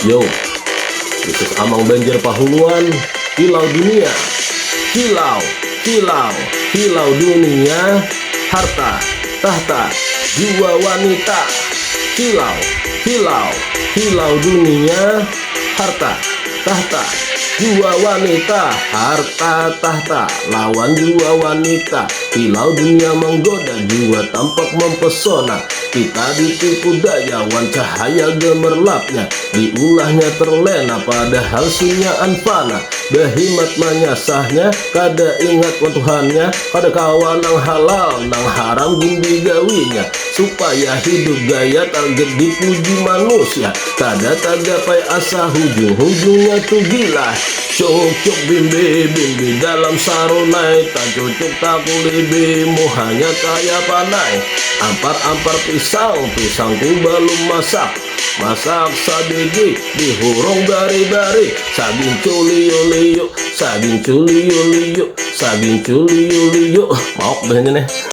Yo, khusus Amang Banjir Pahuluan, kilau dunia, kilau, kilau, kilau dunia, harta, tahta, jiwa wanita, kilau, kilau, kilau dunia, harta, tahta, jiwa wanita, harta, tahta, lawan jiwa wanita, kilau dunia menggoda, jiwa tampak mempesona. Kita ditipu daya wan cahaya gemerlapnya, diulahnya terlena padahal sinyaan fana. Behimat menyasahnya, kada ingat wan Tuhannya, kada kawan nang halal nang haram gindi gawinya. Supaya hidup gaya target dipuji manusia, kada gapai asa hujung-hujungnya tuh gila. Cocok bimbi dalam sarunai, tak cocok tak kulibimu hanya kaya panai. Ampar-ampar pisangku belum masak, masak sadegi dihurung dari saging culio-lio, saging culio-lio, saging culio-lio. Mau nih.